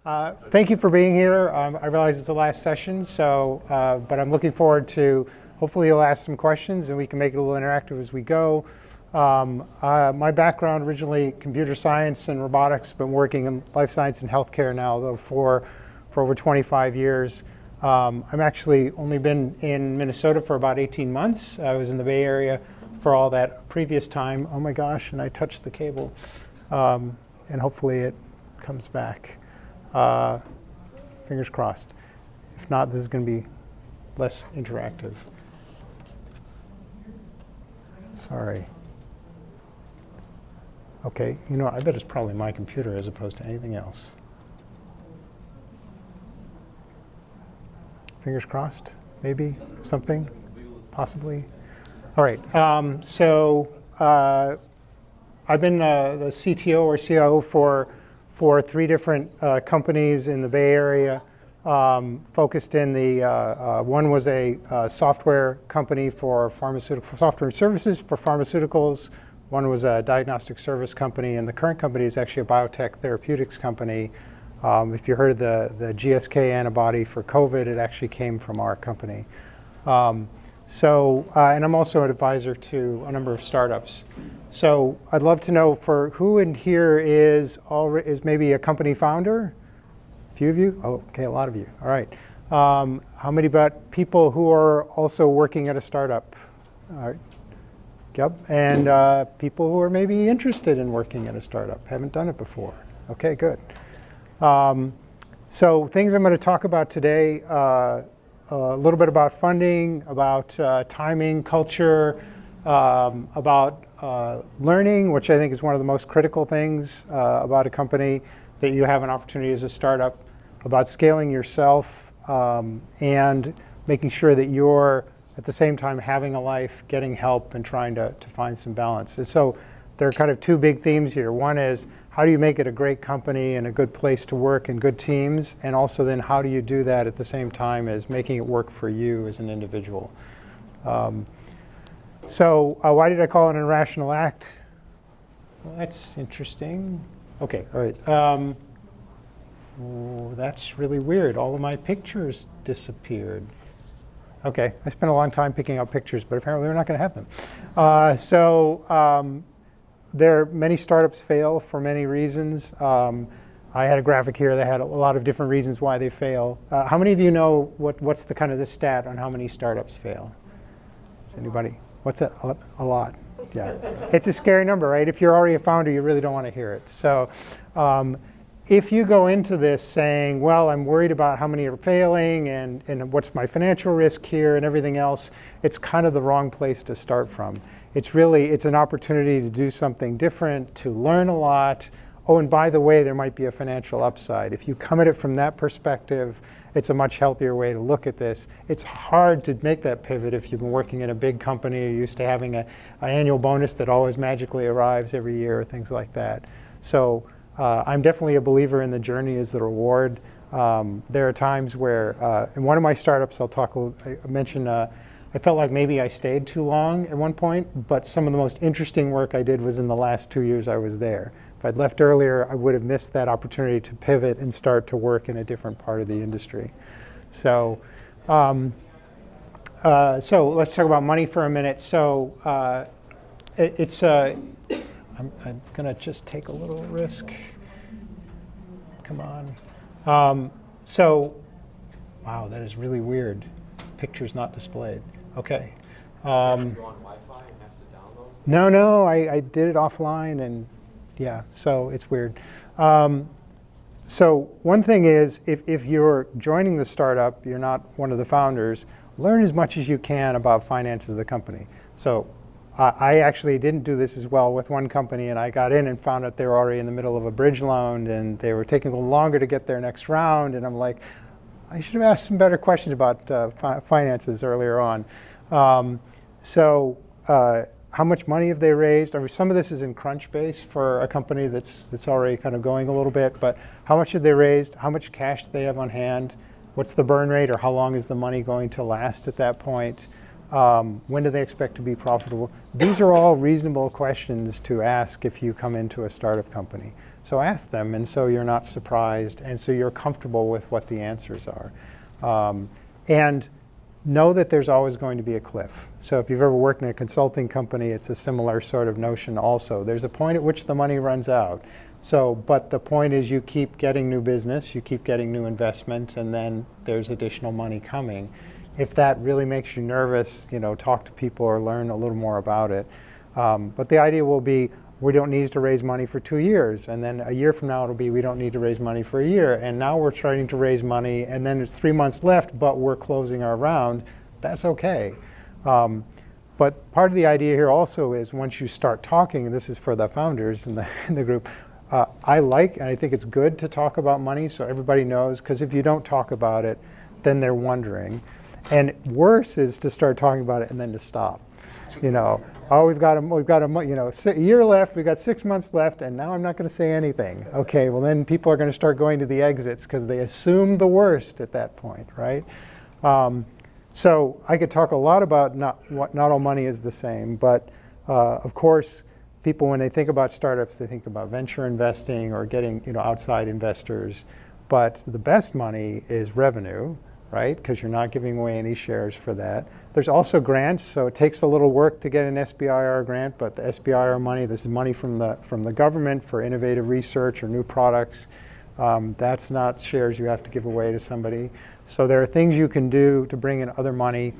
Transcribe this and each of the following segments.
Thank you for being here. I realize it's the last session, but I'm looking forward to, hopefully you'll ask some questions and we can make it a little interactive as we go. My background, originally computer science and robotics, been working in life science and healthcare now though for over 25 years. I've actually only been in Minnesota for about 18 months. I was in the Bay Area for all that previous time. Oh my gosh, and I touched the cable. And hopefully it comes back. Fingers crossed. If not, this is going to be less interactive. Sorry. Okay, you know, I bet it's probably my computer as opposed to anything else. Fingers crossed, maybe, something, possibly. All right, I've been the CTO or CIO for 3 different companies in the Bay Area, focused in the, one was a software company for pharmaceutical, software and services for pharmaceuticals. One was a diagnostic service company, and the current company is actually a biotech therapeutics company. If you heard of the GSK antibody for COVID, it actually came from our company. And I'm also an advisor to a number of startups. So I'd love to know for who in here is maybe a company founder? A few of you? Oh, okay, a lot of you. All right. How many about people who are also working at a startup? All right. Yep. And people who are maybe interested in working at a startup, haven't done it before. Okay, good. So things I'm going to talk about today, a little bit about funding, about timing, culture, about learning, which I think is one of the most critical things about a company, that you have an opportunity as a startup, about scaling yourself, and making sure that you're at the same time having a life, getting help, and trying to find some balance. And so there are kind of 2 big themes here. One is, how do you make it a great company and a good place to work and good teams? And also then, how do you do that at the same time as making it work for you as an individual? Why did I call it an irrational act? Well, that's interesting. Okay, all right. That's really weird. All of my pictures disappeared. Okay, I spent a long time picking out pictures, but apparently we're not going to have them. Many startups fail for many reasons. I had a graphic here that had a lot of different reasons why they fail. How many of you know what's the kind of the stat on how many startups fail? Does anybody? What's that? A lot. Yeah. It's a scary number, right? If you're already a founder, you really don't want to hear it. So if you go into this saying, well, I'm worried about how many are failing and what's my financial risk here and everything else, it's kind of the wrong place to start from. It's an opportunity to do something different, to learn a lot. Oh, and by the way, there might be a financial upside. If you come at it from that perspective, it's a much healthier way to look at this. It's hard to make that pivot if you've been working in a big company, you're used to having an annual bonus that always magically arrives every year, or things like that. So I'm definitely a believer in the journey as the reward. There are times where, in one of my startups, I mentioned, I felt like maybe I stayed too long at one point, but some of the most interesting work I did was in the last 2 years I was there. If I'd left earlier, I would have missed that opportunity to pivot and start to work in a different part of the industry. So let's talk about money for a minute. So I'm going to just take a little risk. Come on. Wow, that is really weird. Picture's not displayed. Okay. You're on Wi-Fi and has to download? No, I did it offline, and yeah, so it's weird. So one thing is, if you're joining the startup, you're not one of the founders, learn as much as you can about finances of the company. So I actually didn't do this as well with one company, and I got in and found out they were already in the middle of a bridge loan, and they were taking a little longer to get their next round, and I'm like, I should have asked some better questions about finances earlier on. How much money have they raised? I mean, some of this is in Crunchbase for a company that's already kind of going a little bit, but how much have they raised? How much cash do they have on hand? What's the burn rate, or how long is the money going to last at that point? When do they expect to be profitable? These are all reasonable questions to ask if you come into a startup company. So ask them, and so you're not surprised, and so you're comfortable with what the answers are. And know that there's always going to be a cliff. So if you've ever worked in a consulting company, it's a similar sort of notion also. There's a point at which the money runs out. So, but the point is you keep getting new business, you keep getting new investment, and then there's additional money coming. If that really makes you nervous, talk to people or learn a little more about it. But the idea will be, we don't need to raise money for 2 years. And then a year from now, it'll be, we don't need to raise money for a year. And now we're starting to raise money, and then there's 3 months left, but we're closing our round. That's okay. But part of the idea here also is once you start talking, and this is for the founders in the group, I like, and I think it's good to talk about money so everybody knows, because if you don't talk about it, then they're wondering. And worse is to start talking about it and then to stop. Oh, we've got a year left, we've got 6 months left, and now I'm not going to say anything. Okay, well then people are going to start going to the exits because they assume the worst at that point, right? So I could talk a lot about not all money is the same, but of course, people when they think about startups, they think about venture investing or getting outside investors. But the best money is revenue, right? Because you're not giving away any shares for that. There's also grants, so it takes a little work to get an SBIR grant, but the SBIR money, this is money from the government for innovative research or new products. That's not shares you have to give away to somebody. So there are things you can do to bring in other money.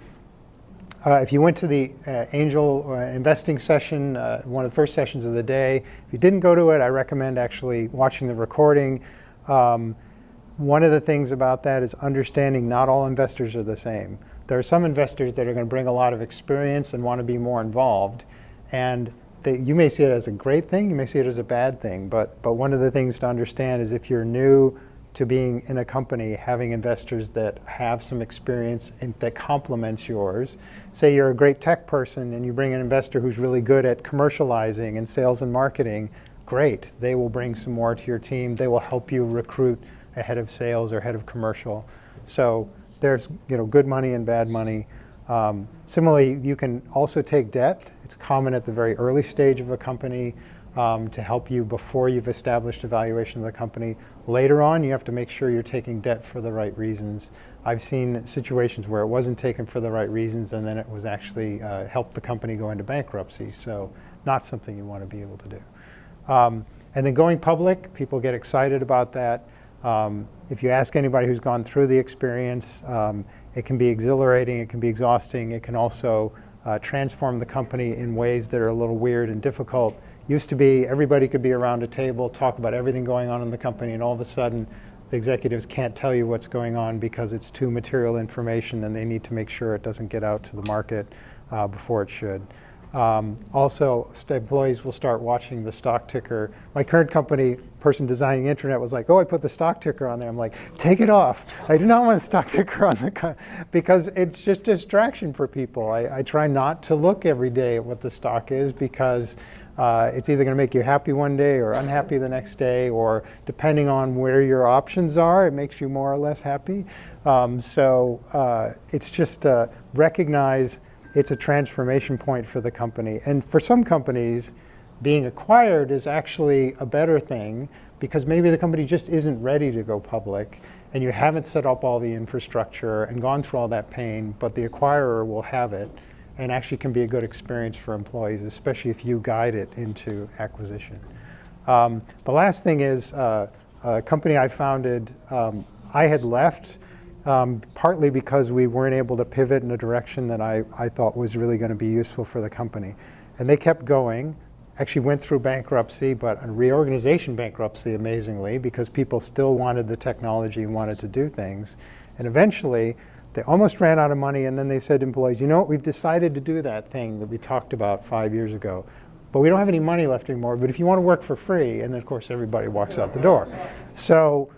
If you went to the angel investing session, one of the first sessions of the day, if you didn't go to it, I recommend actually watching the recording. One of the things about that is understanding not all investors are the same. There are some investors that are going to bring a lot of experience and want to be more involved. And you may see it as a great thing, you may see it as a bad thing, but one of the things to understand is if you're new to being in a company, having investors that have some experience and that complements yours. Say you're a great tech person and you bring an investor who's really good at commercializing and sales and marketing, great. They will bring some more to your team. They will help you recruit a head of sales or head of commercial. So there's good money and bad money. Similarly, you can also take debt. It's common at the very early stage of a company to help you before you've established a valuation of the company. Later on, you have to make sure you're taking debt for the right reasons. I've seen situations where it wasn't taken for the right reasons and then it was actually helped the company go into bankruptcy. So not something you want to be able to do. And then going public, people get excited about that. If you ask anybody who's gone through the experience, it can be exhilarating, it can be exhausting, it can also transform the company in ways that are a little weird and difficult. Used to be everybody could be around a table, talk about everything going on in the company, and all of a sudden the executives can't tell you what's going on because it's too material information and they need to make sure it doesn't get out to the market before it should. Also, employees will start watching the stock ticker. My current company, person designing internet, was like, oh, I put the stock ticker on there. I'm like, take it off. I do not want a stock ticker on the because it's just distraction for people. I try not to look every day at what the stock is because it's either going to make you happy one day or unhappy the next day, or depending on where your options are, it makes you more or less happy. So it's just recognize it's a transformation point for the company. And for some companies, being acquired is actually a better thing because maybe the company just isn't ready to go public and you haven't set up all the infrastructure and gone through all that pain, but the acquirer will have it and actually can be a good experience for employees, especially if you guide it into acquisition. The last thing is a company I founded, I had left partly because we weren't able to pivot in a direction that I thought was really going to be useful for the company. And they kept going, actually went through bankruptcy, but a reorganization bankruptcy, amazingly, because people still wanted the technology and wanted to do things. And eventually, they almost ran out of money, and then they said to employees, you know what, we've decided to do that thing that we talked about 5 years ago, but we don't have any money left anymore, but if you want to work for free, and then of course everybody walks out the door. So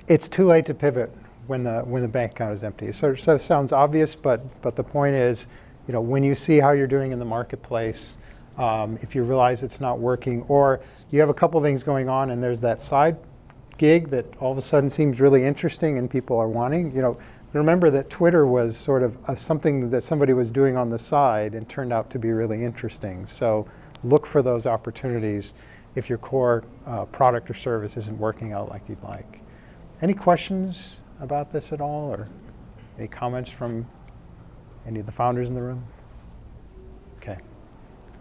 it's too late to pivot when the bank account is empty. So it sounds obvious, but the point is, when you see how you're doing in the marketplace, if you realize it's not working, or you have a couple things going on and there's that side gig that all of a sudden seems really interesting and people are wanting. Remember that Twitter was sort of something that somebody was doing on the side and turned out to be really interesting. So look for those opportunities if your core product or service isn't working out like you'd like. Any questions about this at all, or any comments from any of the founders in the room? Okay.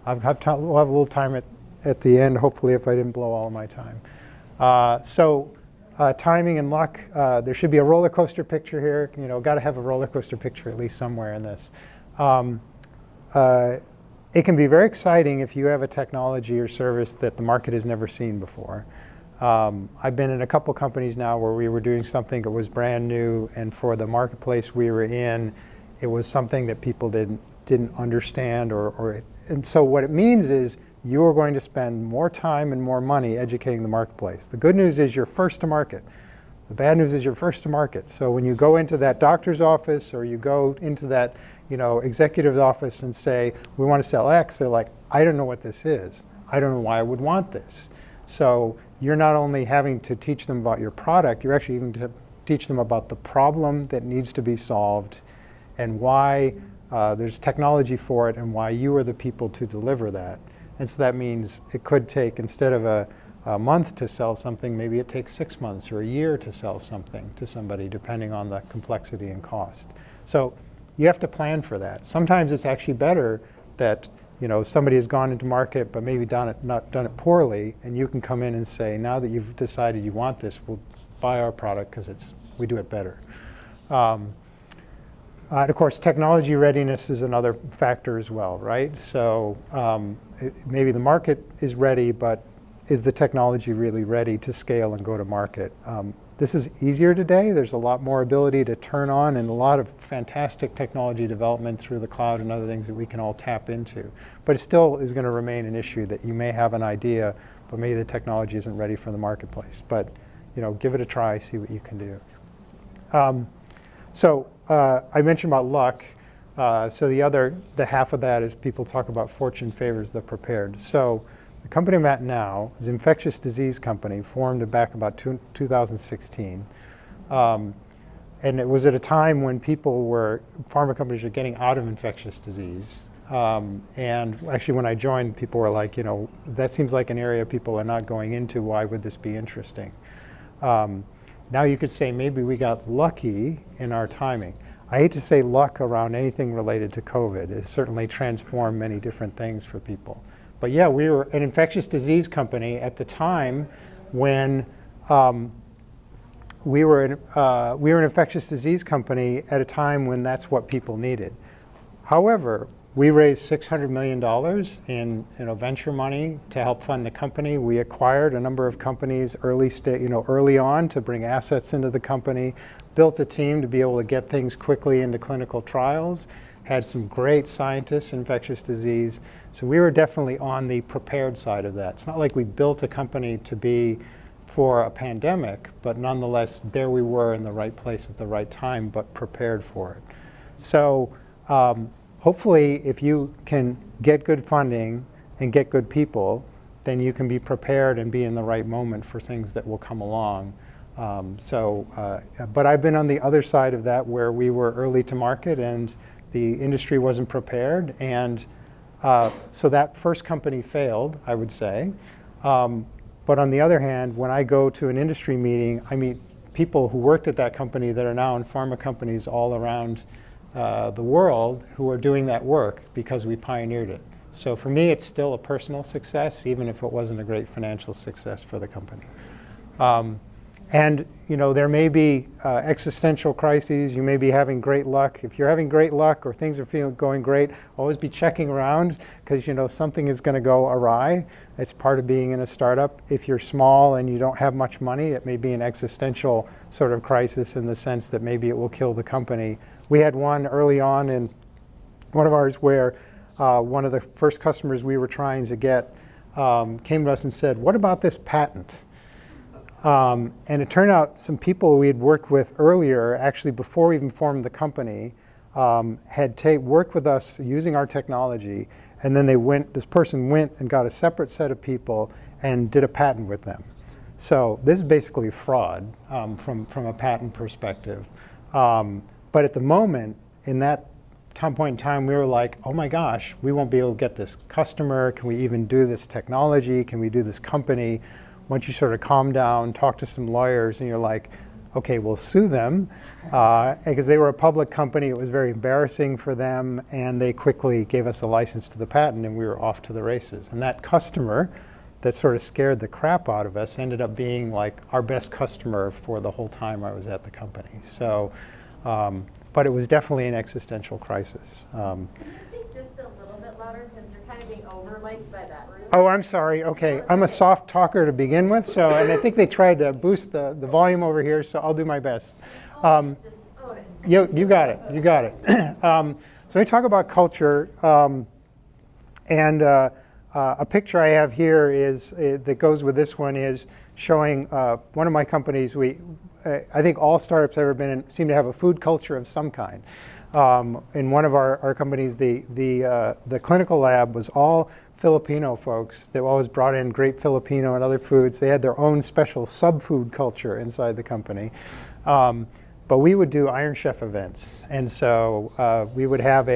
We'll have a little time at the end, hopefully, if I didn't blow all of my time. Timing and luck. There should be a roller coaster picture here. Got to have a roller coaster picture at least somewhere in this. It can be very exciting if you have a technology or service that the market has never seen before. I've been in a couple companies now where we were doing something that was brand new, and for the marketplace we were in, it was something that people didn't understand, and so what it means is you are going to spend more time and more money educating the marketplace. The good news is you're first to market. The bad news is you're first to market. So when you go into that doctor's office or you go into that executive's office and say, we want to sell X, they're like, I don't know what this is. I don't know why I would want this. So you're not only having to teach them about your product, you're actually even to teach them about the problem that needs to be solved and why there's technology for it and why you are the people to deliver that. And so that means it could take, instead of a month to sell something, maybe it takes 6 months or a year to sell something to somebody, depending on the complexity and cost. So you have to plan for that. Sometimes it's actually better that somebody has gone into market but maybe not done it poorly, and you can come in and say, now that you've decided you want this, we'll buy our product because we do it better. And of course, technology readiness is another factor as well, right? So maybe the market is ready, but is the technology really ready to scale and go to market? This is easier today. There's a lot more ability to turn on and a lot of fantastic technology development through the cloud and other things that we can all tap into. But it still is going to remain an issue that you may have an idea, but maybe the technology isn't ready for the marketplace. But give it a try, see what you can do. I mentioned about luck. So the half of that is people talk about fortune favors the prepared. So the company I'm at now is an infectious disease company formed back about 2016. And it was at a time when pharma companies were getting out of infectious disease. And actually when I joined, people were like, that seems like an area people are not going into. Why would this be interesting? Now you could say maybe we got lucky in our timing. I hate to say luck around anything related to COVID. It certainly transformed many different things for people. But yeah, we were an infectious disease company at the time when we were an infectious disease company at a time when that's what people needed. However, we raised $600 million in venture money to help fund the company. We acquired a number of companies early on to bring assets into the company, built a team to be able to get things quickly into clinical trials, had some great scientists in infectious disease. So we were definitely on the prepared side of that. It's not like we built a company to be for a pandemic, but nonetheless, there we were in the right place at the right time, but prepared for it. So hopefully, if you can get good funding and get good people, then you can be prepared and be in the right moment for things that will come along. But I've been on the other side of that where we were early to market and the industry wasn't prepared. And so that first company failed, I would say. But on the other hand, when I go to an industry meeting, I meet people who worked at that company that are now in pharma companies all around the world who are doing that work because we pioneered it. So for me, it's still a personal success, even if it wasn't a great financial success for the company. And there may be existential crises. You may be having great luck. If you're having great luck or things are going great, always be checking around because something is going to go awry. It's part of being in a startup. If you're small and you don't have much money, it may be an existential sort of crisis in the sense that maybe it will kill the company. We had one early on in one of ours where one of the first customers we were trying to get came to us and said, "What about this patent?" And it turned out some people we had worked with earlier, actually before we even formed the company, had worked with us using our technology, and then this person went and got a separate set of people and did a patent with them. So this is basically fraud from a patent perspective. But at the moment, in that point in time, we were like, oh my gosh, we won't be able to get this customer. Can we even do this technology? Can we do this company? Once you sort of calm down, talk to some lawyers, and you're like, okay, we'll sue them. Because they were a public company, it was very embarrassing for them, and they quickly gave us a license to the patent, and we were off to the races. And that customer that sort of scared the crap out of us ended up being like our best customer for the whole time I was at the company. So, but it was definitely an existential crisis. Can you speak just a little bit louder, because you're kind of being over-mic'd by that room? Oh, I'm sorry. Okay, I'm a soft talker to begin with, so, and I think they tried to boost the volume over here, so I'll do my best. Just own it. You got it. You got it. So we talk about culture, and a picture I have here is that goes with this one is showing one of my companies. I think all startups I've ever been in seem to have a food culture of some kind. In one of our companies, the clinical lab was all Filipino folks. They always brought in great Filipino and other foods. They had their own special sub-food culture inside the company. But we would do Iron Chef events. And so we would have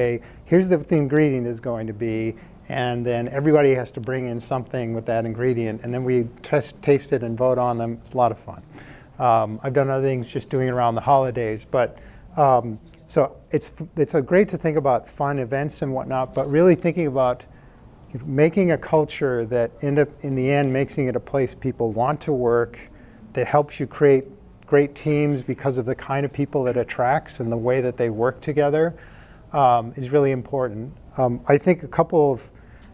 here's what the ingredient is going to be, and then everybody has to bring in something with that ingredient, and then we taste it and vote on them. It's a lot of fun. I've done other things just doing it around the holidays, but so it's great to think about fun events and whatnot, but really thinking about making a culture that in the end making it a place people want to work, that helps you create great teams because of the kind of people it attracts and the way that they work together is really important. I think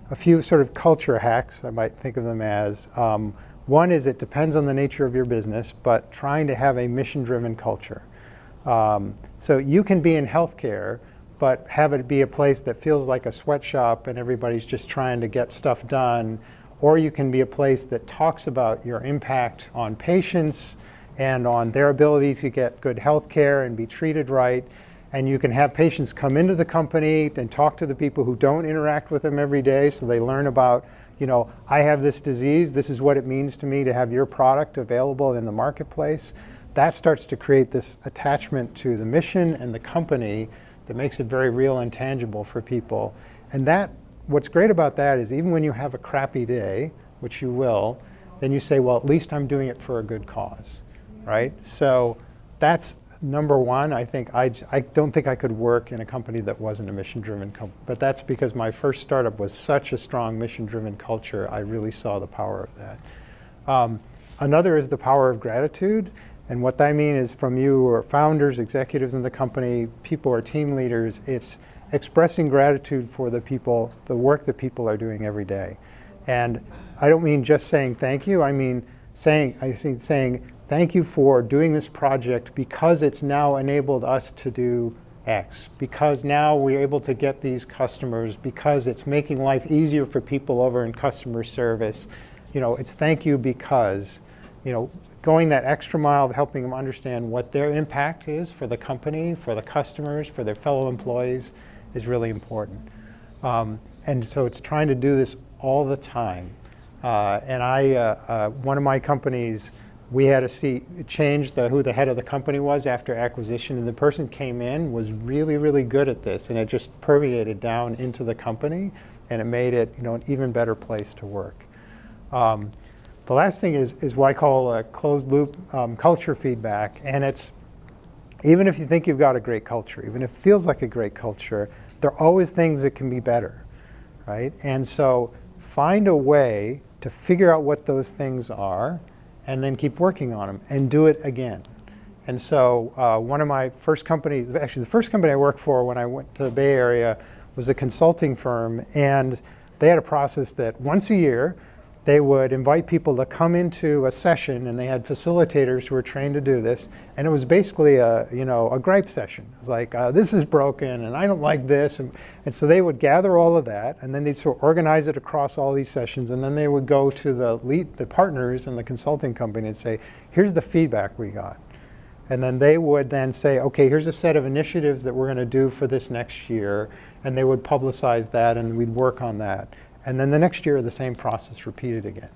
a few sort of culture hacks, I might think of them as, one is it depends on the nature of your business, but trying to have a mission-driven culture. So you can be in healthcare, but have it be a place that feels like a sweatshop and everybody's just trying to get stuff done. Or you can be a place that talks about your impact on patients and on their ability to get good healthcare and be treated right. And you can have patients come into the company and talk to the people who don't interact with them every day, so they learn about, I have this disease, this is what it means to me to have your product available in the marketplace. That starts to create this attachment to the mission and the company that makes it very real and tangible for people. And what's great about that is even when you have a crappy day, which you will, then you say, well, at least I'm doing it for a good cause, right? So that's number one. I don't think I could work in a company that wasn't a mission-driven company, but that's because my first startup was such a strong mission-driven culture. I really saw the power of that. Another is the power of gratitude, and what I mean is from you or founders, executives in the company, people or team leaders, it's expressing gratitude for the work that people are doing every day. And I don't mean just saying thank you. I mean saying thank you for doing this project because it's now enabled us to do X, because now we're able to get these customers, because it's making life easier for people over in customer service. It's thank you because, going that extra mile of helping them understand what their impact is for the company, for the customers, for their fellow employees is really important. And so it's trying to do this all the time. And one of my companies, we had to change who the head of the company was after acquisition, and the person came in, was really, really good at this, and it just permeated down into the company, and it made it an even better place to work. The last thing is what I call a closed loop culture feedback, and it's even if you think you've got a great culture, even if it feels like a great culture, there are always things that can be better, right? And so find a way to figure out what those things are, and then keep working on them and do it again. And so one of my first companies, actually the first company I worked for when I went to the Bay Area was a consulting firm, and they had a process that once a year they would invite people to come into a session, and they had facilitators who were trained to do this, and it was basically a gripe session. It was like, this is broken, and I don't like this, and so they would gather all of that, and then they'd sort of organize it across all these sessions, and then they would go to the partners in the consulting company and say, here's the feedback we got. And then they would then say, okay, here's a set of initiatives that we're going to do for this next year, and they would publicize that, and we'd work on that. And then the next year, the same process repeated again.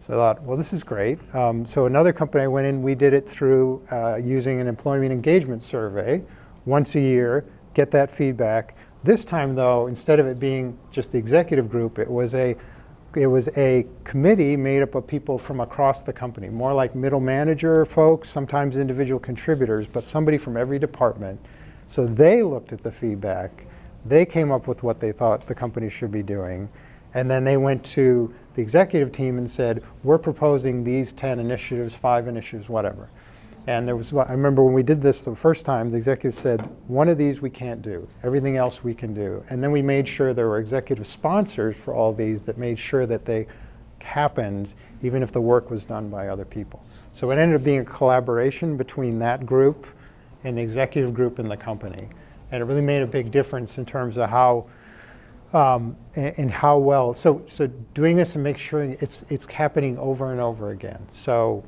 So I thought, well, this is great. So another company I went in, we did it through using an employee engagement survey once a year, get that feedback, This time, though, instead of it being just the executive group, it was a committee made up of people from across the company, more like middle manager folks, sometimes individual contributors, but somebody from every department. So they looked at the feedback. They came up with what they thought the company should be doing. And then they went to the executive team and said, we're proposing these 10 initiatives, 5 initiatives, whatever. And there was, I remember when we did this the first time, the executive said, one of these we can't do. Everything else we can do. And then we made sure there were executive sponsors for all these that made sure that they happened, even if the work was done by other people. So it ended up being a collaboration between that group and the executive group in the company. And it really made a big difference in terms of how, and how well. So doing this and make sure it's happening over and over again. So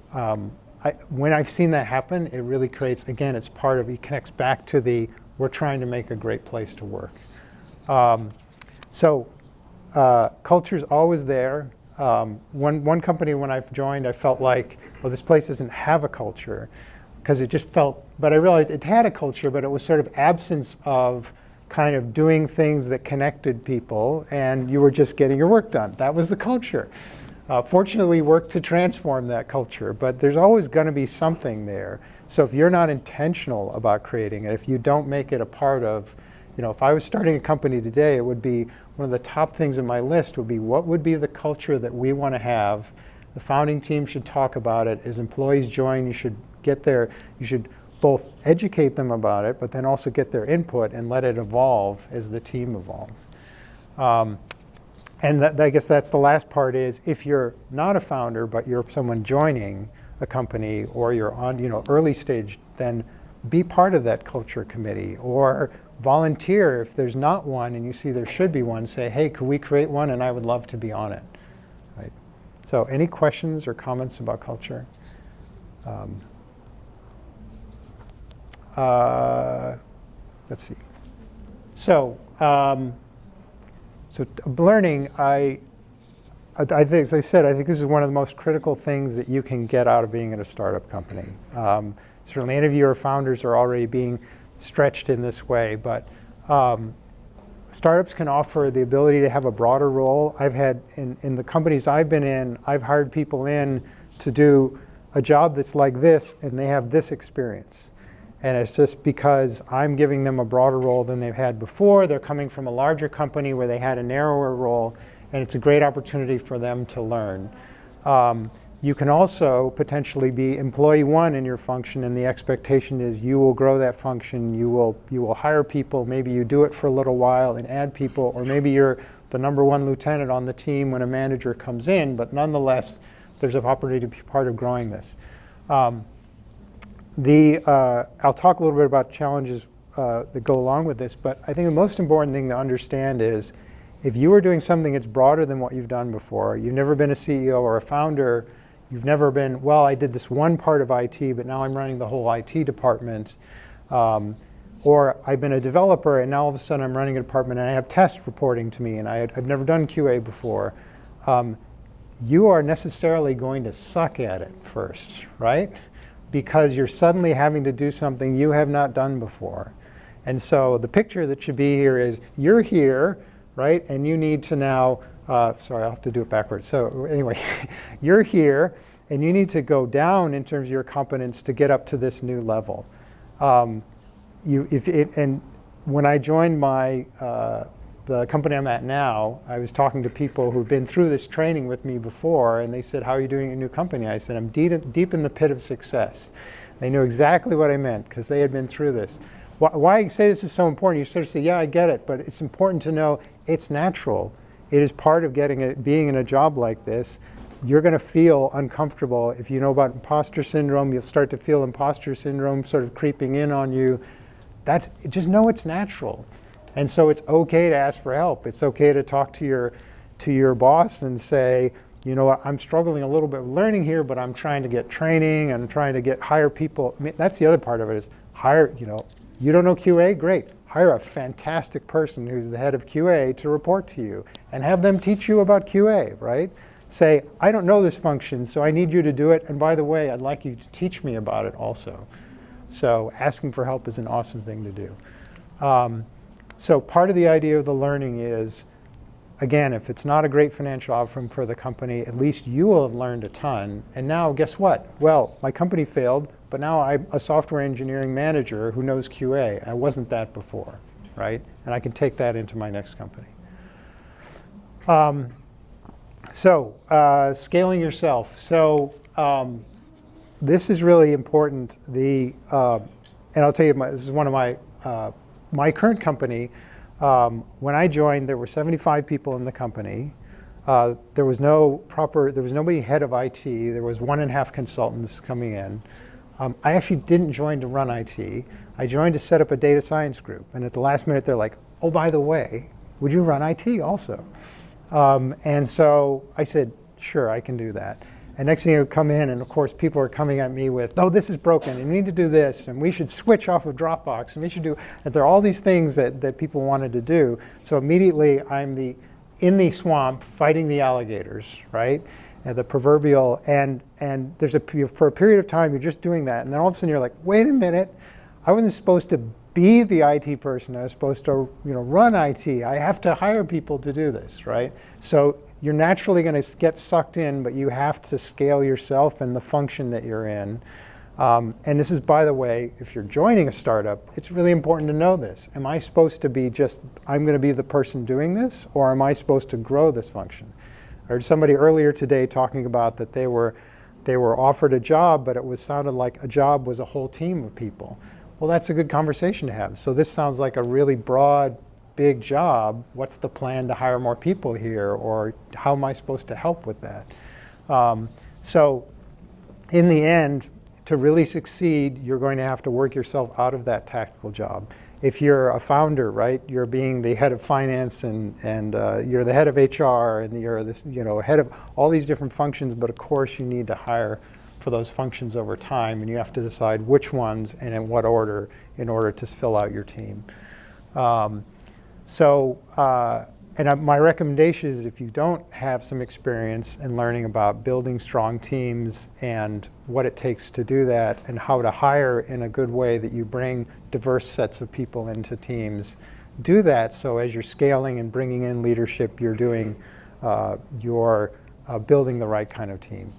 when I've seen that happen, it really creates, again, it's part of, it connects back to the, we're trying to make a great place to work. Culture's always there. One company when I joined, I felt like, well, this place doesn't have a culture, because it just felt, but I realized it had a culture, but it was sort of absence of kind of doing things that connected people, and you were just getting your work done. That was the culture. Fortunately, we worked to transform that culture, but there's always going to be something there. So if you're not intentional about creating it, if you don't make it a part of, if I was starting a company today, it would be one of the top things on my list would be what would be the culture that we want to have. The founding team should talk about it. As employees join, you should get there. You should both educate them about it, but then also get their input and let it evolve as the team evolves. And I guess that's the last part is if you're not a founder, but you're someone joining a company or you're on early stage, then be part of that culture committee or volunteer if there's not one and you see there should be one. Say, hey, could we create one? And I would love to be on it. Right? So any questions or comments about culture? Let's see. So learning, I think, as I said, I think this is one of the most critical things that you can get out of being in a startup company. Certainly any of your founders are already being stretched in this way, but startups can offer the ability to have a broader role. I've had, in the companies I've been in, I've hired people in to do a job that's like this, and they have this experience. And it's just because I'm giving them a broader role than they've had before. They're coming from a larger company where they had a narrower role, and it's a great opportunity for them to learn. You can also potentially be employee one in your function, and the expectation is you will grow that function, you will hire people, maybe you do it for a little while and add people, or maybe you're the number one lieutenant on the team when a manager comes in, but nonetheless, there's an opportunity to be part of growing this. I'll talk a little bit about challenges that go along with this, but I think the most important thing to understand is if you are doing something that's broader than what you've done before, you've never been a CEO or a founder, you've never been, well, I did this one part of IT, but now I'm running the whole IT department, or I've been a developer and now all of a sudden I'm running a department and I have tests reporting to me and I've never done QA before. You are necessarily going to suck at it first, right? Because you're suddenly having to do something you have not done before. And so the picture that should be here is you're here, right? And you need to now, sorry, I'll have to do it backwards. So anyway, you're here and you need to go down in terms of your competence to get up to this new level. And when I joined the company I'm at now, I was talking to people who've been through this training with me before, and they said, how are you doing in a new company? I said, I'm deep in the pit of success. They knew exactly what I meant because they had been through this. Why I say this is so important, you sort of say, yeah, I get it, but it's important to know it's natural. It is part of being in a job like this. You're going to feel uncomfortable. If you know about imposter syndrome, you'll start to feel imposter syndrome sort of creeping in on you. Just know it's natural. And so it's okay to ask for help. It's okay to talk to your boss and say, you know what, I'm struggling a little bit with learning here, but I'm trying to get training and trying to hire people. I mean, that's the other part of it is hire, you don't know QA, great. Hire a fantastic person who's the head of QA to report to you and have them teach you about QA, right? Say, I don't know this function, so I need you to do it. And by the way, I'd like you to teach me about it also. So asking for help is an awesome thing to do. So part of the idea of the learning is, again, if it's not a great financial outcome for the company, at least you will have learned a ton. And now, guess what? Well, my company failed, but now I'm a software engineering manager who knows QA. I wasn't that before, right? And I can take that into my next company. Scaling yourself. So this is really important. And I'll tell you, this is one of my current company. When I joined, there were 75 people in the company. There was nobody head of IT. There was 1.5 consultants coming in. I actually didn't join to run IT. I joined to set up a data science group. And at the last minute, they're like, oh, by the way, would you run IT also? And so I said, sure, I can do that. And next thing you come in, and of course, people are coming at me with, oh, this is broken, and you need to do this, and we should switch off of Dropbox, and we should do, and there are all these things that people wanted to do. So immediately, I'm in the swamp fighting the alligators, right? And the proverbial, and there's for a period of time, you're just doing that, and then all of a sudden you're like, wait a minute, I wasn't supposed to be the IT person. I was supposed to, run IT. I have to hire people to do this, right? So you're naturally going to get sucked in, but you have to scale yourself and the function that you're in. And this is, by the way, if you're joining a startup, it's really important to know this. Am I supposed to be I'm going to be the person doing this, or am I supposed to grow this function? I heard somebody earlier today talking about that they were offered a job, but it sounded like a job was a whole team of people. Well, that's a good conversation to have. So this sounds like a really broad, big job. What's the plan to hire more people here, or how am I supposed to help with that? So in the end, to really succeed, you're going to have to work yourself out of that tactical job. If you're a founder, right, you're being the head of finance and you're the head of HR and you're this, head of all these different functions, but of course you need to hire for those functions over time, and you have to decide which ones and in what order in order to fill out your team. My recommendation is, if you don't have some experience in learning about building strong teams and what it takes to do that and how to hire in a good way that you bring diverse sets of people into teams, do that. So as you're scaling and bringing in leadership, you're building the right kind of team.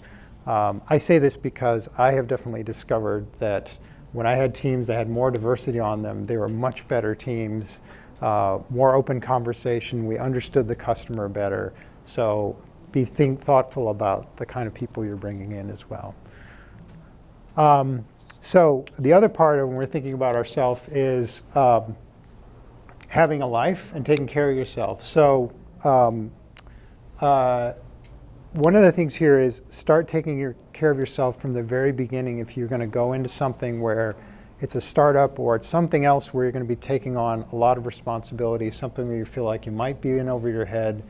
I say this because I have definitely discovered that when I had teams that had more diversity on them, they were much better teams, more open conversation. We understood the customer better. So be thoughtful about the kind of people you're bringing in as well. So the other part of when we're thinking about ourselves is having a life and taking care of yourself. So one of the things here is start taking care of yourself from the very beginning if you're going to go into something where it's a startup or it's something else where you're going to be taking on a lot of responsibility, something where you feel like you might be in over your head.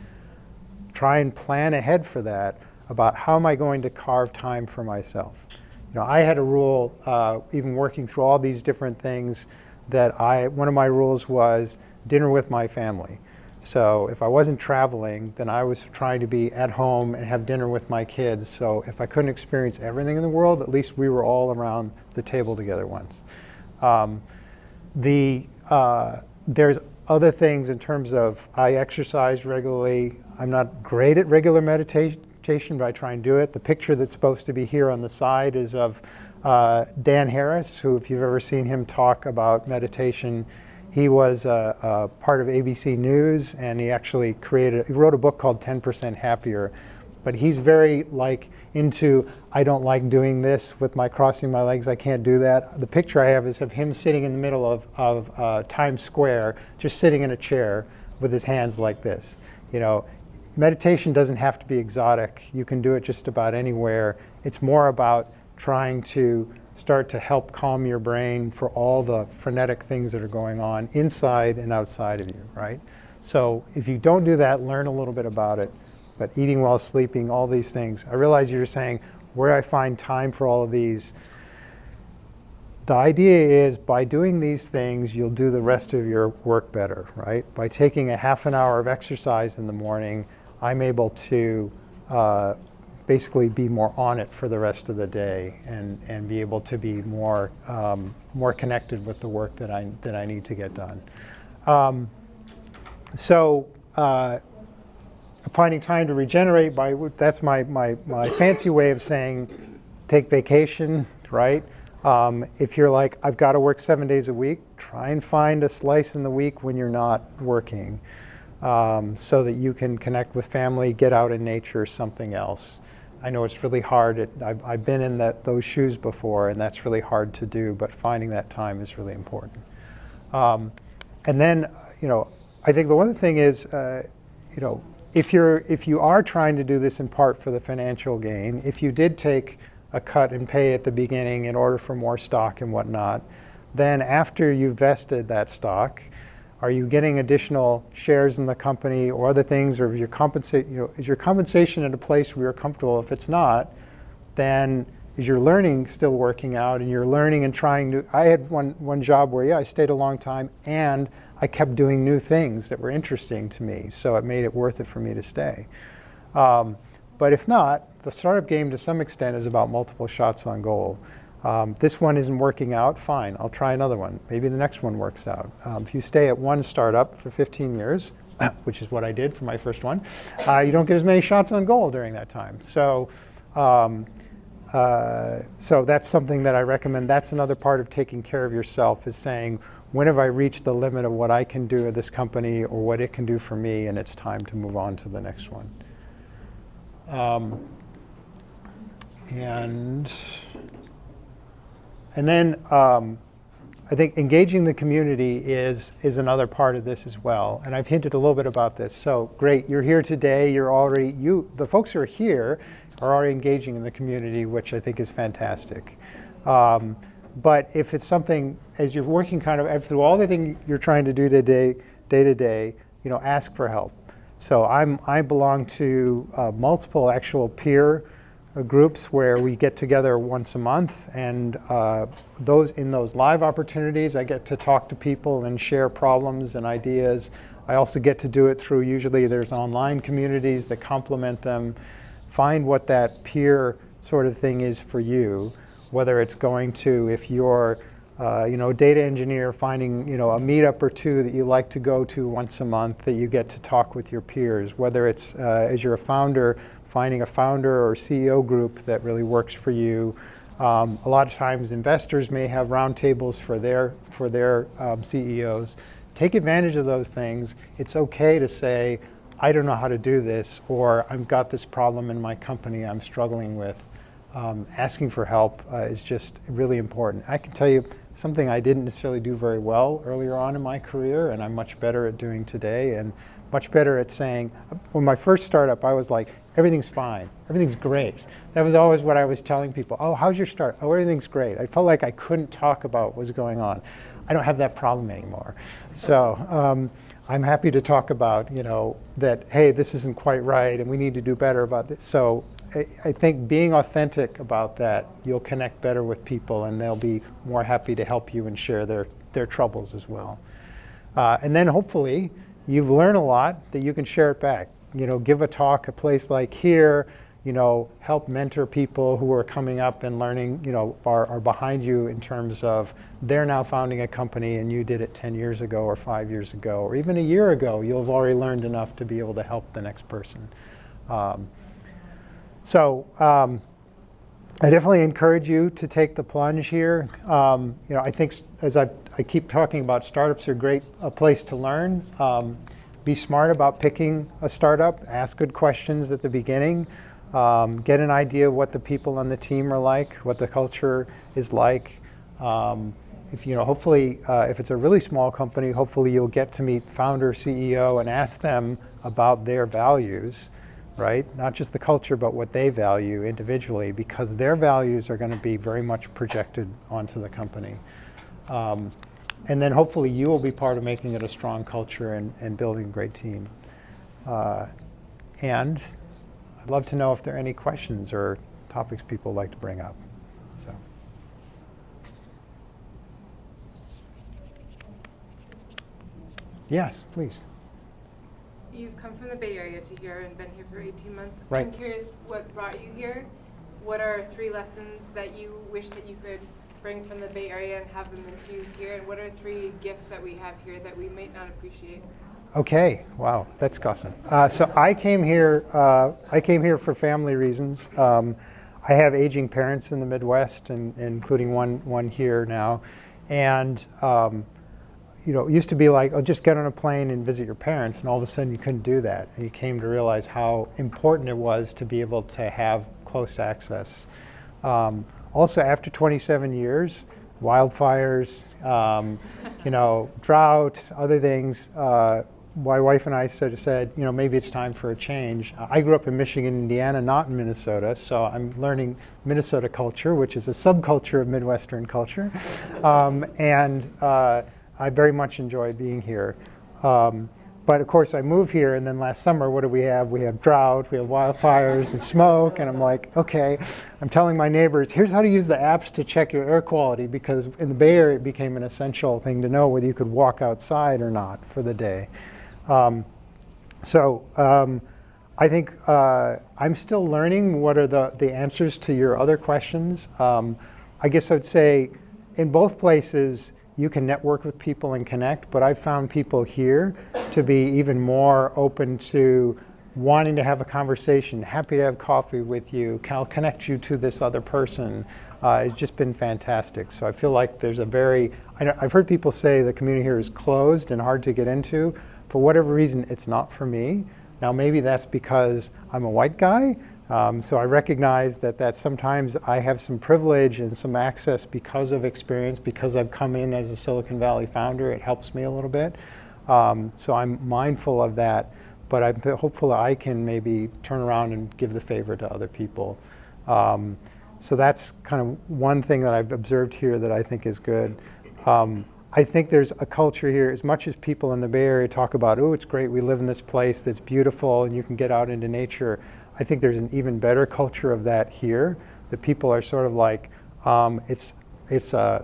Try and plan ahead for that about how am I going to carve time for myself. I had a rule, even working through all these different things, that one of my rules was dinner with my family. So if I wasn't traveling, then I was trying to be at home and have dinner with my kids. So if I couldn't experience everything in the world, at least we were all around the table together once. There's other things in terms of I exercise regularly. I'm not great at regular meditation, but I try and do it. The picture that's supposed to be here on the side is of Dan Harris, who, if you've ever seen him talk about meditation, he was a part of ABC News, and he actually wrote a book called 10% Happier. But he's very into, I don't like doing this with my crossing my legs, I can't do that. The picture I have is of him sitting in the middle of Times Square, just sitting in a chair with his hands like this. Meditation doesn't have to be exotic. You can do it just about anywhere. It's more about trying to start to help calm your brain for all the frenetic things that are going on inside and outside of you, right? So if you don't do that, learn a little bit about it. But eating while sleeping, all these things. I realize you're saying, where do I find time for all of these? The idea is, by doing these things, you'll do the rest of your work better, right? By taking a half an hour of exercise in the morning, I'm able to basically be more on it for the rest of the day and be able to be more connected with the work that I need to get done. So finding time to regenerate, that's my fancy way of saying take vacation, right? If you're like, I've got to work 7 days a week, try and find a slice in the week when you're not working, so that you can connect with family, get out in nature, something else. I know it's really hard. I've been in those shoes before, and that's really hard to do, but finding that time is really important. And then, I think the one thing is, if you are trying to do this in part for the financial gain, if you did take a cut and pay at the beginning in order for more stock and whatnot, then after you've vested that stock, are you getting additional shares in the company or other things, or is your compensation at a place where you're comfortable? If it's not, then is your learning still working out, and you're learning and trying to. I had one job where I stayed a long time and I kept doing new things that were interesting to me, so it made it worth it for me to stay. But if not, the startup game to some extent is about multiple shots on goal. This one isn't working out, fine, I'll try another one. Maybe the next one works out. If you stay at one startup for 15 years, which is what I did for my first one, you don't get as many shots on goal during that time. So that's something that I recommend. That's another part of taking care of yourself, is saying, when have I reached the limit of what I can do at this company or what it can do for me, and it's time to move on to the next one. And then I think engaging the community is another part of this as well. And I've hinted a little bit about this. So great, you're here today. The folks who are here are already engaging in the community, which I think is fantastic. But if it's something, as you're working kind of through all the things you're trying to do day to day, ask for help. So I belong to multiple actual peer groups where we get together once a month, and in those live opportunities, I get to talk to people and share problems and ideas. I also get to do it through, usually there's online communities that complement them. Find what that peer sort of thing is for you, whether it's going to, if you're data engineer, finding a meetup or two that you like to go to once a month that you get to talk with your peers, whether it's as you're a founder, finding a founder or CEO group that really works for you. A lot of times investors may have roundtables for their CEOs. Take advantage of those things. It's okay to say, I don't know how to do this, or I've got this problem in my company I'm struggling with. Asking for help is just really important. I can tell you something I didn't necessarily do very well earlier on in my career, and I'm much better at doing today, and much better at saying, when my first startup, I was like, everything's fine, everything's great. That was always what I was telling people. Oh, how's your start? Oh, everything's great. I felt like I couldn't talk about what was going on. I don't have that problem anymore. So I'm happy to talk about, that, hey, this isn't quite right, and we need to do better about this. So I think being authentic about that, you'll connect better with people, and they'll be more happy to help you and share their troubles as well. And then hopefully you've learned a lot that you can share it back. Give a talk, a place like here, help mentor people who are coming up and learning, are behind you in terms of they're now founding a company and you did it 10 years ago or 5 years ago or even a year ago. You'll have already learned enough to be able to help the next person. So I definitely encourage you to take the plunge here. I think, as I keep talking about, startups are a place to learn. Be smart about picking a startup. Ask good questions at the beginning. Get an idea of what the people on the team are like, what the culture is like. Hopefully, if it's a really small company, hopefully you'll get to meet founder, CEO, and ask them about their values. Right? Not just the culture, but what they value individually, because their values are going to be very much projected onto the company. And then hopefully you will be part of making it a strong culture and building a great team. And I'd love to know if there are any questions or topics people would like to bring up. So. Yes, please. You've come from the Bay Area to here and been here for 18 months. Right. I'm curious what brought you here. What are 3 lessons that you wish that you could bring from the Bay Area and have them infused here? And what are 3 gifts that we have here that we might not appreciate? Okay, wow, that's awesome. So I came here. I came here for family reasons. I have aging parents in the Midwest, and including one here now. And you know, it used to be like, oh, just get on a plane and visit your parents, and all of a sudden you couldn't do that. And you came to realize how important it was to be able to have close access. Also, after 27 years, wildfires, you know, drought, other things. My wife and I said, you know, maybe it's time for a change. I grew up in Michigan, Indiana, not in Minnesota, so I'm learning Minnesota culture, which is a subculture of Midwestern culture. I very much enjoy being here. But of course I moved here, and then last summer, what do we have? We have drought, we have wildfires and smoke, and I'm like, okay. I'm telling my neighbors, here's how to use the apps to check your air quality, because in the Bay Area it became an essential thing to know whether you could walk outside or not for the day. I think I'm still learning what are the answers to your other questions. I guess I'd say in both places, you can network with people and connect, but I've found people here to be even more open to wanting to have a conversation, happy to have coffee with you, I'll connect you to this other person. It's just been fantastic. So I feel like there's I've heard people say the community here is closed and hard to get into. For whatever reason, it's not for me. Now maybe that's because I'm a white guy. So I recognize that sometimes I have some privilege and some access because of experience, because I've come in as a Silicon Valley founder. It helps me a little bit. So I'm mindful of that, but I'm hopeful that I can maybe turn around and give the favor to other people. So that's kind of one thing that I've observed here that I think is good. I think there's a culture here, as much as people in the Bay Area talk about, oh, it's great, we live in this place that's beautiful and you can get out into nature. I think there's an even better culture of that here, that people are sort of like, it's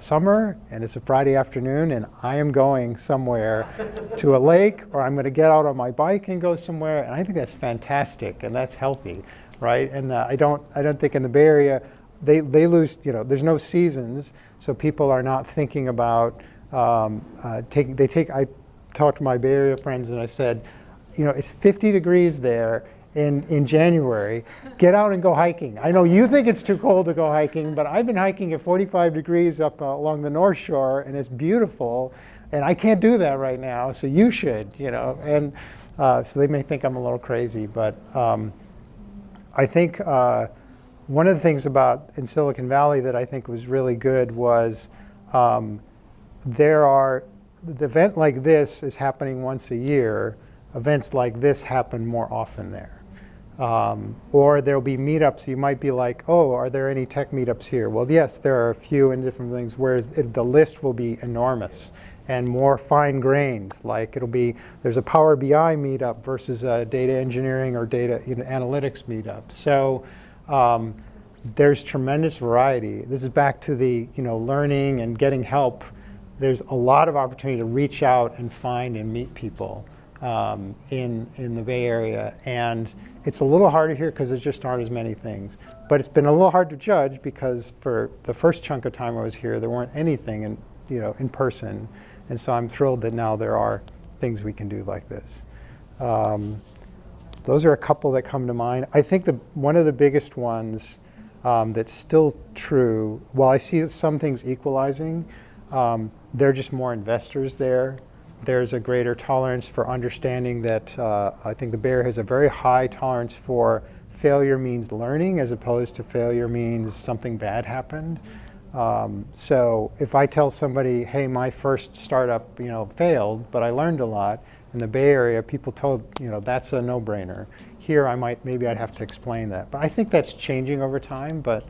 summer and it's a Friday afternoon and I am going somewhere to a lake, or I'm going to get out on my bike and go somewhere, and I think that's fantastic and that's healthy, right? And I don't think in the Bay Area they lose, you know, there's no seasons, so people are not thinking about I talked to my Bay Area friends and I said, you know, it's 50 degrees there in January. Get out and go hiking. I know you think it's too cold to go hiking, but I've been hiking at 45 degrees up along the North Shore, and it's beautiful, and I can't do that right now, so you should, you know. And so they may think I'm a little crazy, but I think one of the things about in Silicon Valley that I think was really good was the event like this is happening once a year. Events like this happen more often there. Or there'll be meetups. You might be like, oh, are there any tech meetups here? Well, yes, there are a few and different things, whereas the list will be enormous and more fine grains. Like there's a Power BI meetup versus a data engineering or data analytics meetup. So there's tremendous variety. This is back to the learning and getting help. There's a lot of opportunity to reach out and find and meet people in the Bay Area, and it's a little harder here because there just aren't as many things. But it's been a little hard to judge because for the first chunk of time I was here, there weren't anything in person, and so I'm thrilled that now there are things we can do like this. Those are a couple that come to mind. I think one of the biggest ones that's still true, while I see some things equalizing, there are just more investors there. There's a greater tolerance for understanding that I think the Bay Area has a very high tolerance for failure means learning as opposed to failure means something bad happened. So if I tell somebody, hey, my first startup failed, but I learned a lot, in the Bay Area people told, that's a no-brainer. Here maybe I'd have to explain that. But I think that's changing over time. But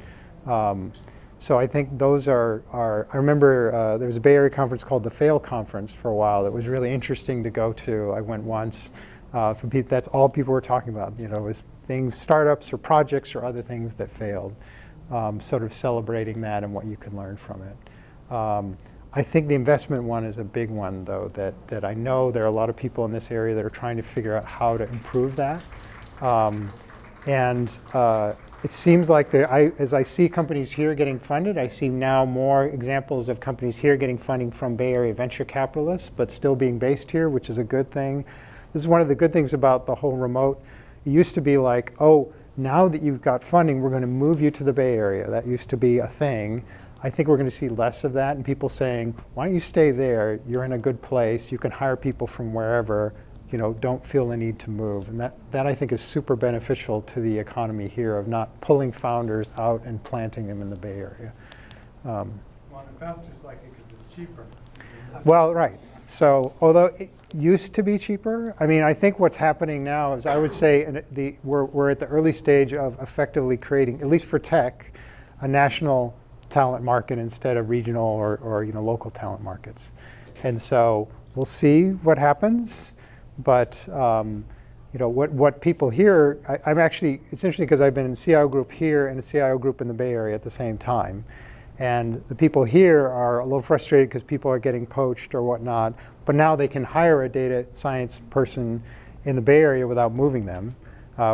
so I think those are I remember there was a Bay Area conference called the Fail Conference for a while that was really interesting to go to. I went once. That's all people were talking about, was things, startups or projects or other things that failed, sort of celebrating that and what you can learn from it. I think the investment one is a big one, though, that I know there are a lot of people in this area that are trying to figure out how to improve that. it seems like as I see companies here getting funded, I see now more examples of companies here getting funding from Bay Area venture capitalists, but still being based here, which is a good thing. This is one of the good things about the whole remote. It used to be like, oh, now that you've got funding, we're going to move you to the Bay Area. That used to be a thing. I think we're going to see less of that, and people saying, why don't you stay there? You're in a good place. You can hire people from wherever. Don't feel the need to move. And that I think is super beneficial to the economy here of not pulling founders out and planting them in the Bay Area. Well, investors like it because it's cheaper. Well, right. So although it used to be cheaper, I mean, I think what's happening now is I would say we're at the early stage of effectively creating, at least for tech, a national talent market instead of regional or local talent markets. And so we'll see what happens. But what people here, I'm actually, it's interesting because I've been in CIO group here and a CIO group in the Bay Area at the same time. And the people here are a little frustrated because people are getting poached or whatnot. But now they can hire a data science person in the Bay Area without moving them,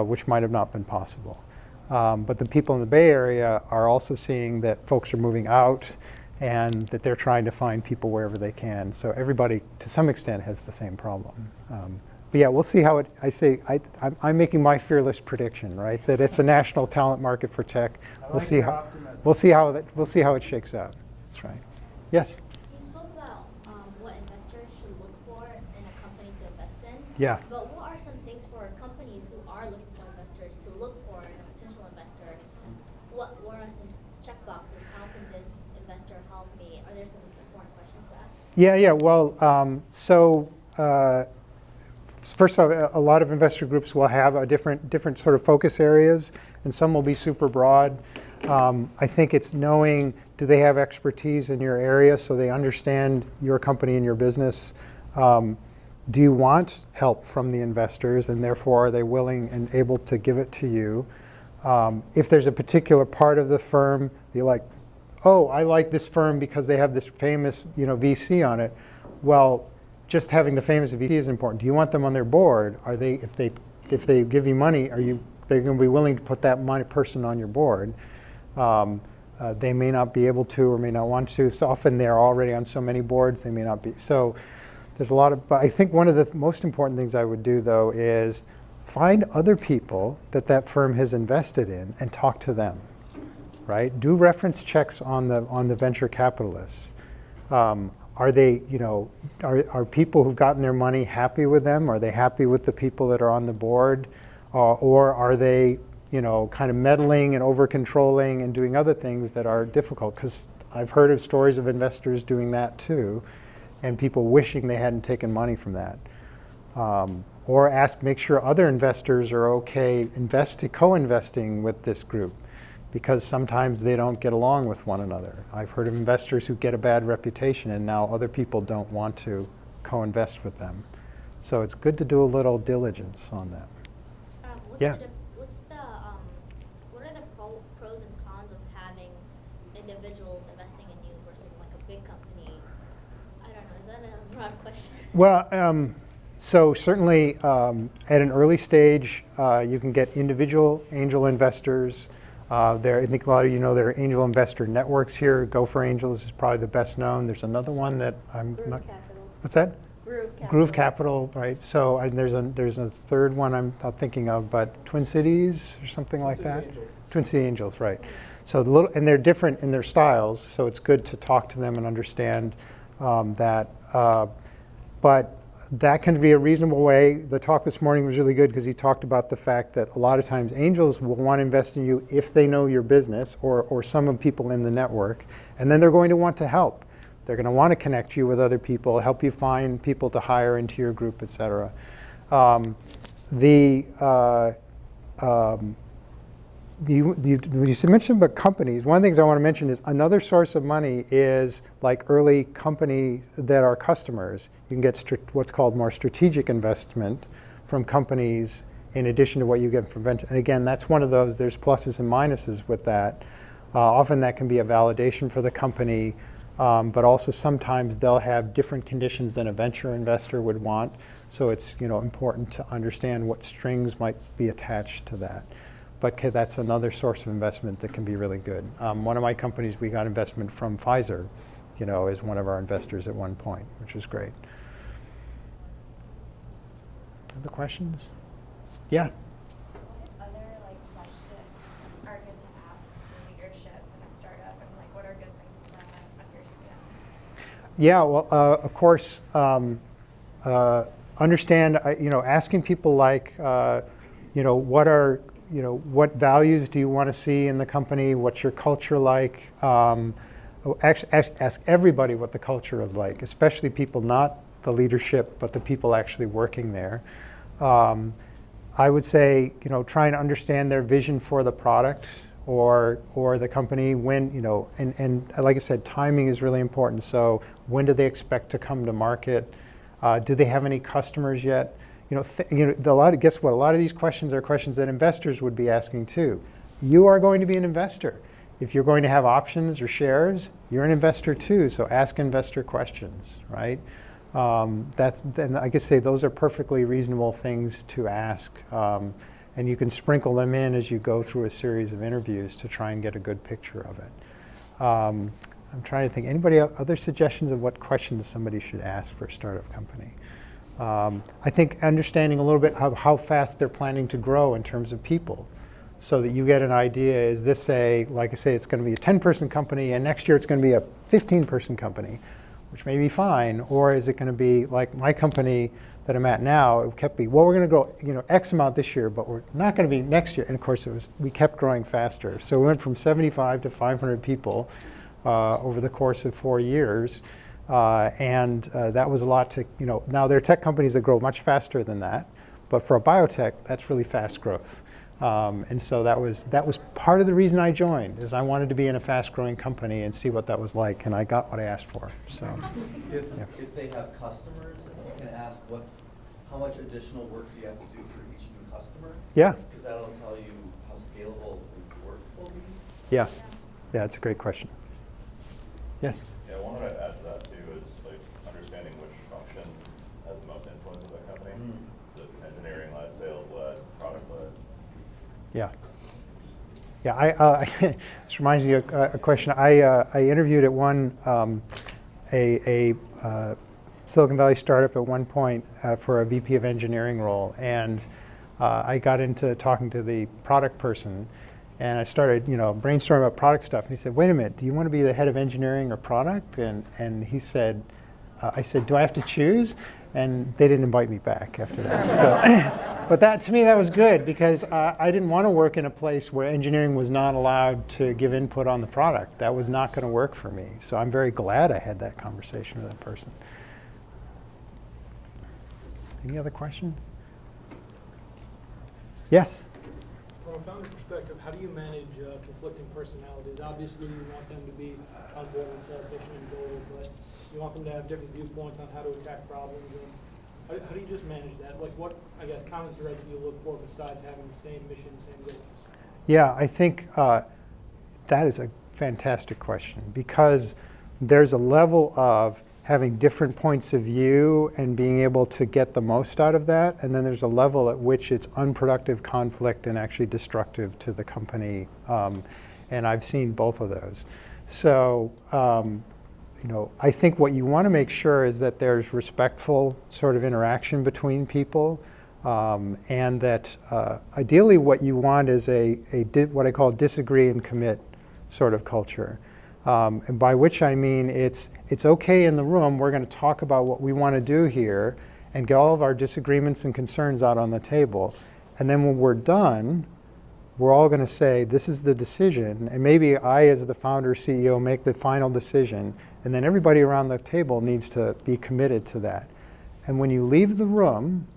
which might have not been possible. But the people in the Bay Area are also seeing that folks are moving out and that they're trying to find people wherever they can. So everybody, to some extent, has the same problem. But yeah, we'll see how it, I'm making my fearless prediction, right? That it's a national talent market for tech. We'll see how it shakes out. That's right. Yes? You spoke about what investors should look for in a company to invest in. Yeah. But what are some things for companies who are looking for investors to look for in a potential investor? What are some check boxes? How can this investor help me? Are there some important questions to ask? Yeah. Well, first of all, a lot of investor groups will have a different sort of focus areas, and some will be super broad. I think it's knowing, do they have expertise in your area so they understand your company and your business? Do you want help from the investors, and therefore are they willing and able to give it to you? If there's a particular part of the firm, you're like, oh, I like this firm because they have this famous VC on it. Well, just having the famous VC is important. Do you want them on their board? Are they, if they give you money, they're going to be willing to put that person on your board? They may not be able to or may not want to. So often they're already on so many boards, they may not be. So there's a lot of, but I think one of the most important things I would do though is find other people that firm has invested in and talk to them, right? Do reference checks on the venture capitalists. Are they, are people who've gotten their money happy with them? Are they happy with the people that are on the board? Or are they, kind of meddling and over-controlling and doing other things that are difficult? Because I've heard of stories of investors doing that too, and people wishing they hadn't taken money from that. Or make sure other investors are okay co-investing with this group, because sometimes they don't get along with one another. I've heard of investors who get a bad reputation and now other people don't want to co-invest with them. So it's good to do a little diligence on that. What are the pros and cons of having individuals investing in you versus like a big company? I don't know, is that a broad question? Well, so certainly at an early stage, you can get individual angel investors. I think a lot of you know there are angel investor networks here. Go for Angels is probably the best known. There's another one that Groove Capital. What's that? Groove Capital. Groove Capital, right? So there's a third one I'm not thinking of, but Twin Cities or something like that. Twin City Angels, right? So and they're different in their styles. So it's good to talk to them and understand that. But that can be a reasonable way. The talk this morning was really good because he talked about the fact that a lot of times angels will want to invest in you if they know your business or some of people in the network, and then they're going to want to help. They're going to want to connect you with other people, help you find people to hire into your group, et cetera. You mentioned about companies. One of the things I want to mention is another source of money is like early companies that are customers. You can get what's called more strategic investment from companies in addition to what you get from venture. And again, that's one of those, there's pluses and minuses with that. Often that can be a validation for the company, but also sometimes they'll have different conditions than a venture investor would want. So it's important to understand what strings might be attached to that. but that's another source of investment that can be really good. One of my companies, we got investment from Pfizer, as one of our investors at one point, which was great. Other questions? Yeah. What other questions are good to ask the leadership in a startup, and what are good things to understand? Yeah, well, of course, understand. Asking people what values do you want to see in the company? What's your culture like? Ask everybody what the culture is like, especially people not the leadership, but the people actually working there. I would say, try and understand their vision for the product or the company. When, and like I said, timing is really important. So when do they expect to come to market? Do they have any customers yet? Guess what? A lot of these questions are questions that investors would be asking too. You are going to be an investor. If you're going to have options or shares, you're an investor too. So ask investor questions, right? Then I guess say those are perfectly reasonable things to ask, and you can sprinkle them in as you go through a series of interviews to try and get a good picture of it. I'm trying to think. Anybody other suggestions of what questions somebody should ask for a startup company? I think understanding a little bit how fast they're planning to grow in terms of people, so that you get an idea. Is this like I say, it's going to be a 10-person company, and next year it's going to be a 15-person company, which may be fine, or is it going to be like my company that I'm at now? It kept being, well, we're going to grow X amount this year, but we're not going to be next year. And of course, we kept growing faster. So we went from 75 to 500 people over the course of 4 years. And that was a lot to, now there are tech companies that grow much faster than that, but for a biotech, that's really fast growth. And so that was part of the reason I joined, is I wanted to be in a fast-growing company and see what that was like, and I got what I asked for. So, If they have customers, you can ask how much additional work do you have to do for each new customer? Yeah. Because that'll tell you how scalable the work will be. Yeah, that's a great question. Yes. Yeah, one that I'd add to that too is understanding which function has the most influence of that company. Is it engineering-led, sales-led, product-led? Yeah. Yeah. This reminds me of a question. I interviewed at one a Silicon Valley startup at one point for a VP of engineering role, and I got into talking to the product person, and I started brainstorming about product stuff. And he said, "Wait a minute, do you want to be the head of engineering or product?" And he said, "I said, do I have to choose?" And they didn't invite me back after that. So, but to me, that was good, because I didn't want to work in a place where engineering was not allowed to give input on the product. That was not going to work for me. So I'm very glad I had that conversation with that person. Any other questions? Yes? From a founder perspective, how do you manage conflicting personalities? Obviously, you want them to be on board with the mission and goal, but you want them to have different viewpoints on how to attack problems. And how do you just manage that? What, common threads do you look for besides having the same mission, same goals? Yeah, I think that is a fantastic question, because there's a level of having different points of view and being able to get the most out of that, and then there's a level at which it's unproductive conflict and actually destructive to the company, and I've seen both of those. So I think what you want to make sure is that there's respectful sort of interaction between people, and that ideally what you want is what I call disagree and commit sort of culture. And by which I mean it's okay in the room, we're going to talk about what we want to do here and get all of our disagreements and concerns out on the table. And then when we're done, we're all going to say, this is the decision, and maybe I, as the founder, CEO, make the final decision, and then everybody around the table needs to be committed to that. And when you leave the room,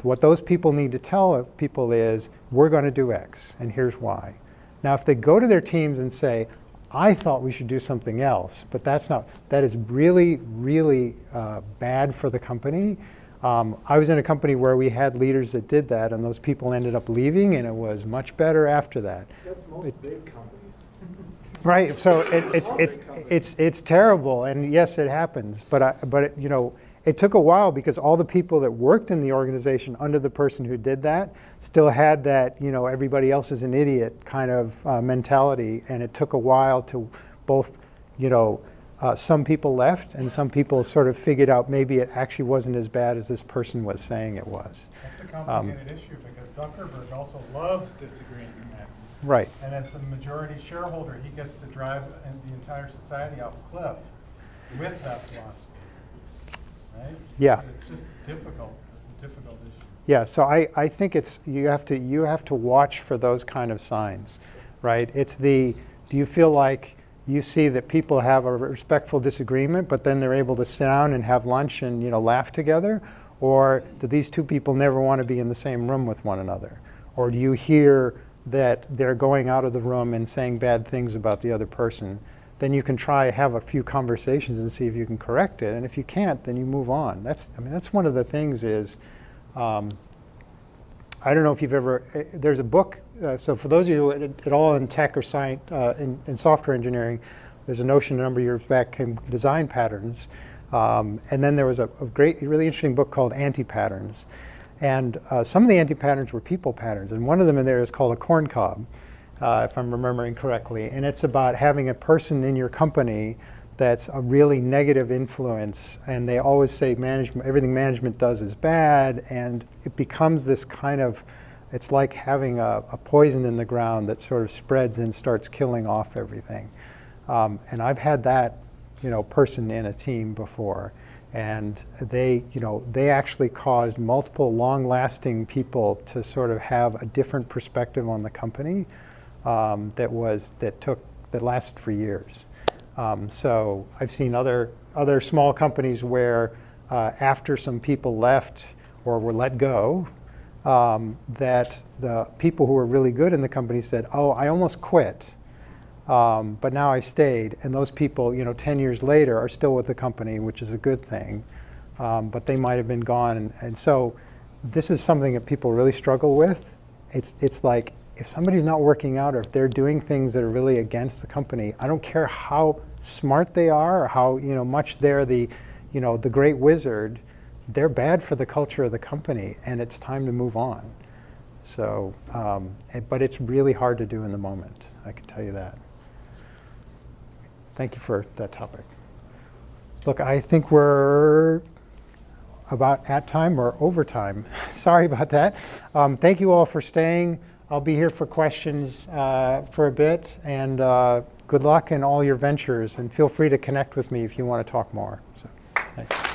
what those people need to tell people is, we're going to do X, and here's why. Now, if they go to their teams and say, I thought we should do something else, but that is really, really bad for the company. I was in a company where we had leaders that did that, and those people ended up leaving, and it was much better after that. That's most big companies. Right. So it's terrible, and yes, it happens. But it took a while because all the people that worked in the organization under the person who did that still had that, everybody else is an idiot kind of mentality. And it took a while to both, some people left and some people sort of figured out maybe it actually wasn't as bad as this person was saying it was. That's a complicated issue because Zuckerberg also loves disagreeing. Right. And as the majority shareholder, he gets to drive the entire society off a cliff with that philosophy. Right? Yeah. So it's just difficult. It's a difficult issue. Yeah, so I think you have to watch for those kind of signs, right? Do you feel like you see that people have a respectful disagreement, but then they're able to sit down and have lunch and laugh together? Or do these two people never want to be in the same room with one another? Or do you hear that they're going out of the room and saying bad things about the other person? Then you can have a few conversations and see if you can correct it. And if you can't, then you move on. That's one of the things is, I don't know if you've ever, there's a book, so for those of you at all in tech or science, in software engineering, there's a notion a number of years back came design patterns. And then there was a really interesting book called Anti-Patterns. And some of the anti-patterns were people patterns. And one of them in there is called a corn cob, if I'm remembering correctly. And it's about having a person in your company that's a really negative influence. And they always say everything management does is bad. And it becomes this kind of, it's like having a poison in the ground that sort of spreads and starts killing off everything. And I've had that person in a team before. And they actually caused multiple long-lasting people to sort of have a different perspective on the company that lasted for years. So I've seen other small companies where after some people left or were let go, that the people who were really good in the company said, "Oh, I almost quit. But now I stayed," and those people, 10 years later, are still with the company, which is a good thing. But they might have been gone, and so this is something that people really struggle with. It's like if somebody's not working out, or if they're doing things that are really against the company, I don't care how smart they are or how much they're the great wizard. They're bad for the culture of the company, and it's time to move on. So, but it's really hard to do in the moment. I can tell you that. Thank you for that topic. Look, I think we're about at time or over time. Sorry about that. Thank you all for staying. I'll be here for questions for a bit, and good luck in all your ventures, and feel free to connect with me if you want to talk more. So, thanks.